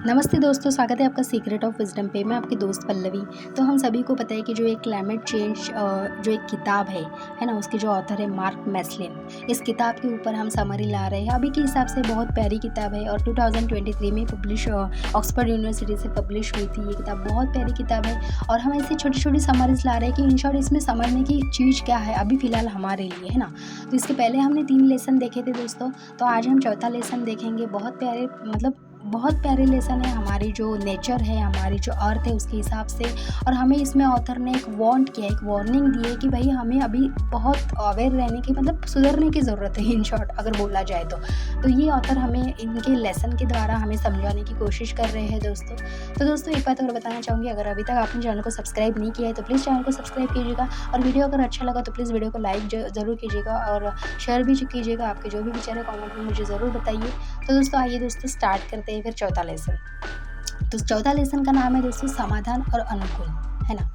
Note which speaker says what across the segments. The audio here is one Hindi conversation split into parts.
Speaker 1: नमस्ते दोस्तों, स्वागत है आपका सीक्रेट ऑफ विजडम पे। मैं आपकी दोस्त पल्लवी। तो हम सभी को पता है कि जो एक क्लाइमेट चेंज जो एक किताब है ना, उसके जो ऑथर है मार्क मैस्लिन। इस किताब के ऊपर हम समरी ला रहे हैं। अभी के हिसाब से बहुत प्यारी किताब है और 2023 में पब्लिश ऑक्सफोर्ड यूनिवर्सिटी से पब्लिश हुई थी। ये किताब बहुत प्यारी किताब है और हम ऐसी छोटी छोटी समरीज ला रहे हैं कि इन शॉर्ट इसमें समझने की चीज़ क्या है अभी फ़िलहाल हमारे लिए, है ना। तो इसके पहले हमने 3 लेसन देखे थे दोस्तों, तो आज हम चौथा लेसन देखेंगे। बहुत प्यारे लेसन है। हमारी जो नेचर है, हमारी जो अर्थ है, उसके हिसाब से। और हमें इसमें ऑथर ने एक वार्न किया, एक वार्निंग दी है कि भाई हमें अभी बहुत अवेयर रहने की, मतलब सुधरने की ज़रूरत है इन शॉर्ट अगर बोला जाए तो ये ऑथर हमें इनके लेसन के द्वारा हमें समझाने की कोशिश कर रहे हैं दोस्तों। तो दोस्तों एक बात और बताना चाहूँगी, अगर अभी तक आपने चैनल को सब्सक्राइब नहीं किया है तो प्लीज़ चैनल को सब्सक्राइब कीजिएगा और वीडियो अगर अच्छा लगा तो प्लीज़ वीडियो को लाइक ज़रूर कीजिएगा और शेयर भी कीजिएगा। आपके जो भी विचार है कमेंट में मुझे ज़रूर बताइए। तो दोस्तों आइए दोस्तों स्टार्ट करते हैं फिर चौथा लेसन। तो चौथा लेसन का नाम है दोस्तों समाधान और अनुकूल, है ना।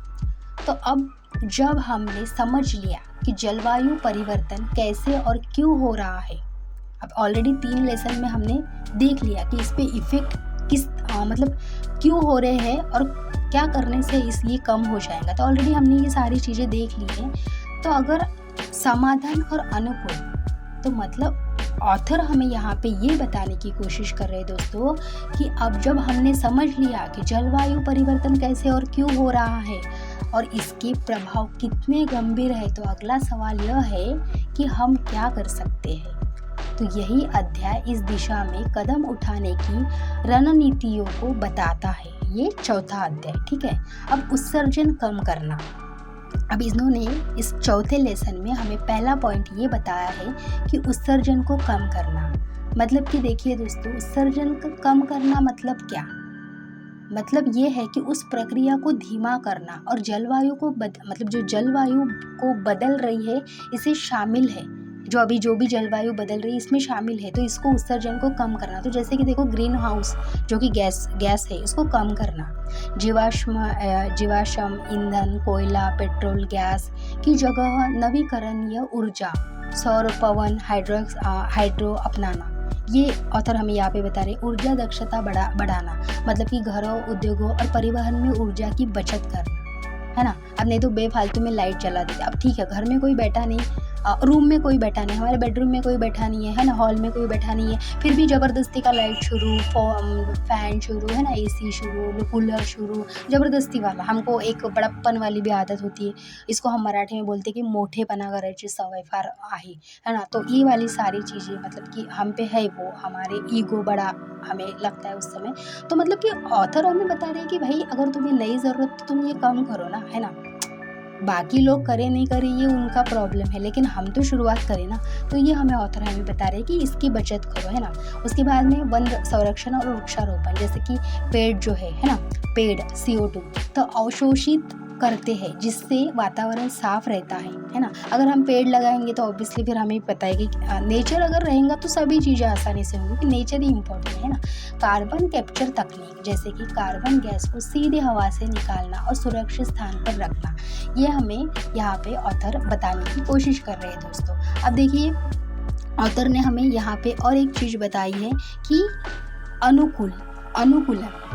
Speaker 1: तो अब जब हमने समझ लिया कि जलवायु परिवर्तन कैसे और क्यों हो रहा है, अब ऑलरेडी 3 लेसन में हमने देख लिया कि इस पे इफेक्ट मतलब क्यों हो रहे हैं और क्या करने से ये कम हो जाएगा। तो ऑलरेडी हमने ये सारी चीज़ें देख ली हैं। तो अगर समाधान और अनुकूल, तो मतलब ऑथर हमें यहाँ पे ये बताने की कोशिश कर रहे हैं दोस्तों कि अब जब हमने समझ लिया कि जलवायु परिवर्तन कैसे और क्यों हो रहा है और इसके प्रभाव कितने गंभीर है, तो अगला सवाल यह है कि हम क्या कर सकते हैं। तो यही अध्याय इस दिशा में कदम उठाने की रणनीतियों को बताता है। ये चौथा अध्याय, ठीक है। अब उत्सर्जन कम करना। अब इन्होंने इस चौथे लेसन में हमें पहला पॉइंट ये बताया है कि उत्सर्जन को कम करना। मतलब कि देखिए दोस्तों, उत्सर्जन को कम करना मतलब क्या? मतलब ये है कि उस प्रक्रिया को धीमा करना और जलवायु को मतलब जो जलवायु को बदल रही है इसे शामिल है। जो भी जलवायु बदल रही है इसमें शामिल है, तो इसको उत्सर्जन को कम करना। तो जैसे कि देखो, ग्रीन हाउस जो कि गैस है, इसको कम करना। जीवाश्म ईंधन, कोयला, पेट्रोल, गैस की जगह नवीकरणीय ऊर्जा, सौर, पवन, हाइड्रो अपनाना। ये ऑथर हमें यहाँ पे बता रहे, ऊर्जा दक्षता बढ़ाना। मतलब कि घरों, उद्योगों और परिवहन में ऊर्जा की बचत करना, है ना। अब नहीं तो बेफालतू में लाइट चला देते। अब ठीक है, घर में कोई बैठा नहीं, रूम में कोई बैठा नहीं, हमारे बेडरूम में कोई बैठा नहीं है ना, हॉल में कोई बैठा नहीं है, फिर भी ज़बरदस्ती का लाइट शुरू, फैन शुरू, है ना, एसी शुरू, कूलर शुरू, ज़बरदस्ती वाला। हमको एक बड़प्पन वाली भी आदत होती है, इसको हम मराठी में बोलते हैं कि मोठेपना करायची सवय फार है ना। तो ये वाली सारी चीज़ें मतलब कि हम पे है, वो हमारे ईगो बड़ा हमें लगता है उस समय। तो मतलब कि ऑथर हमें बता रहे हैं कि भाई अगर तुम्हें नई ज़रूरत तो तुम ये कम करो ना, है ना। बाकी लोग करे नहीं करे ये उनका प्रॉब्लम है, लेकिन हम तो शुरुआत करें ना। तो ये ऑथर हमें बता रहे हैं कि इसकी बचत करो, है ना। उसके बाद में वन संरक्षण और वृक्षारोपण, जैसे कि पेड़ जो है ना, पेड़ CO2 तो अवशोषित करते हैं, जिससे वातावरण साफ रहता है ना। अगर हम पेड़ लगाएंगे तो ऑब्वियसली फिर हमें पता है कि नेचर अगर रहेगा तो सभी चीज़ें आसानी से होंगी, कि नेचर ही इम्पोर्टेंट है ना। कार्बन कैप्चर तकनीक, जैसे कि कार्बन गैस को सीधे हवा से निकालना और सुरक्षित स्थान पर रखना, ये हमें यहाँ पे ऑथर बताने की कोशिश कर रहे हैं दोस्तों। अब देखिए, ऑथर ने हमें यहाँ पे और एक चीज़ बताई है कि अनुकूलन,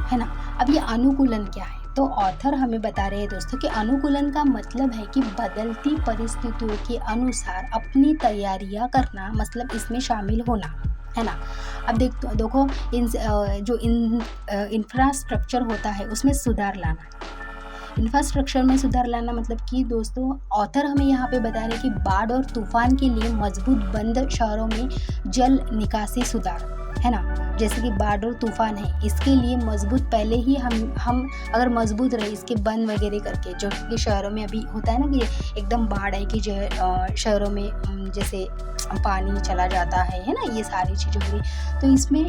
Speaker 1: है ना। अब ये अनुकूलन क्या है? तो ऑथर हमें बता रहे हैं दोस्तों कि अनुकूलन का मतलब है कि बदलती परिस्थितियों के अनुसार अपनी तैयारियां करना, मतलब इसमें शामिल होना, है ना। अब देखो जो इंफ्रास्ट्रक्चर होता है उसमें सुधार लाना। इंफ्रास्ट्रक्चर में सुधार लाना मतलब कि दोस्तों, ऑथर हमें यहाँ पे बता रहे हैं कि बाढ़ और तूफान के लिए मजबूत बंद शहरों में जल निकासी सुधार, है ना। जैसे कि बाढ़ और तूफान है, इसके लिए मजबूत पहले ही हम अगर मजबूत रहे इसके बंद वगैरह करके, जो कि शहरों में अभी होता है ना कि एकदम बाढ़ है कि जो शहरों में जैसे पानी चला जाता है ना, ये सारी चीज़ें हो रही। तो इसमें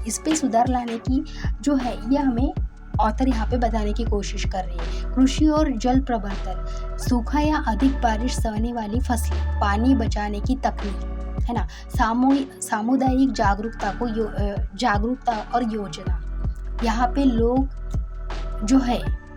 Speaker 1: इस पे सुधार लाने की जो है ये हमें ऑथर यहाँ पे बताने की कोशिश कर रही है। कृषि और जल प्रबंधन, सूखा या अधिक बारिश सहने वाली फसलें, पानी बचाने की तकनीक, है ना। सामुदायिक जागरूकता और योजना, यहाँ पे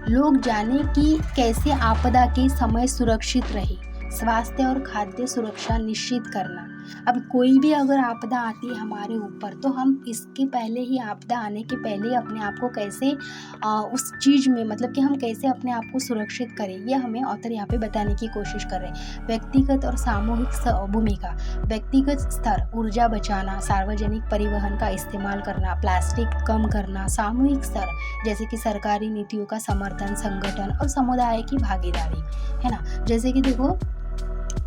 Speaker 1: लोग जाने कि कैसे आपदा के समय सुरक्षित रहे, स्वास्थ्य और खाद्य सुरक्षा निश्चित करना, अब कोई भी अगर आपदा आती है हमारे ऊपर, तो हम इसके पहले ही, आपदा आने के पहले ही अपने आप को कैसे उस चीज़ में, मतलब कि हम कैसे अपने आप को सुरक्षित करें, ये हमें ऑथर यहाँ पे बताने की कोशिश कर रहे हैं। व्यक्तिगत और सामूहिक भूमिका। व्यक्तिगत स्तर, ऊर्जा बचाना, सार्वजनिक परिवहन का इस्तेमाल करना, प्लास्टिक कम करना। सामूहिक स्तर, जैसे कि सरकारी नीतियों का समर्थन, संगठन और समुदाय की भागीदारी, है ना। जैसे कि देखो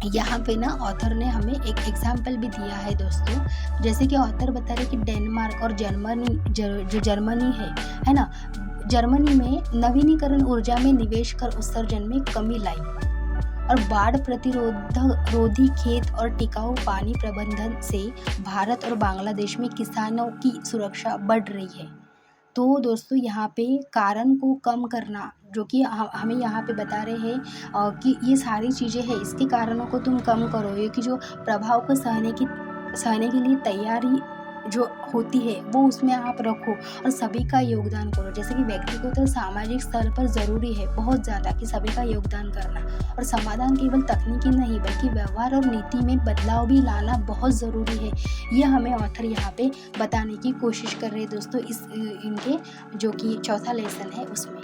Speaker 1: यहाँ पे ना ऑथर ने हमें एक एग्जाम्पल भी दिया है दोस्तों। जैसे कि ऑथर बता रहे कि डेनमार्क और जर्मनी, जो जर्मनी है ना, जर्मनी में नवीनीकरण ऊर्जा में निवेश कर उत्सर्जन में कमी लाई और बाढ़ प्रतिरोधी खेत और टिकाऊ पानी प्रबंधन से भारत और बांग्लादेश में किसानों की सुरक्षा बढ़ रही है। तो दोस्तों यहाँ पे कारण को कम करना, जो कि हमें यहाँ पे बता रहे हैं कि ये सारी चीज़ें हैं, इसके कारणों को तुम कम करो। ये कि जो प्रभाव को सहने के लिए तैयारी जो होती है वो उसमें आप रखो और सभी का योगदान करो। जैसे कि व्यक्तिगत और सामाजिक स्तर पर ज़रूरी है बहुत ज़्यादा कि सभी का योगदान करना, और समाधान केवल तकनीकी नहीं बल्कि व्यवहार और नीति में बदलाव भी लाना बहुत ज़रूरी है। ये हमें ऑथर यहाँ पे बताने की कोशिश कर रहे हैं दोस्तों, इनके जो कि चौथा लेसन है उसमें।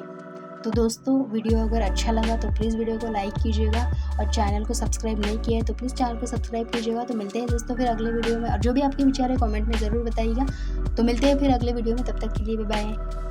Speaker 1: तो दोस्तों वीडियो अगर अच्छा लगा तो प्लीज़ वीडियो को लाइक कीजिएगा, और चैनल को सब्सक्राइब नहीं किया है तो प्लीज़ चैनल को सब्सक्राइब कीजिएगा। तो मिलते हैं दोस्तों फिर अगले वीडियो में, और जो भी आपके विचार है कमेंट में ज़रूर बताइएगा। तो मिलते हैं फिर अगले वीडियो में, तब तक के लिए बाय बाय।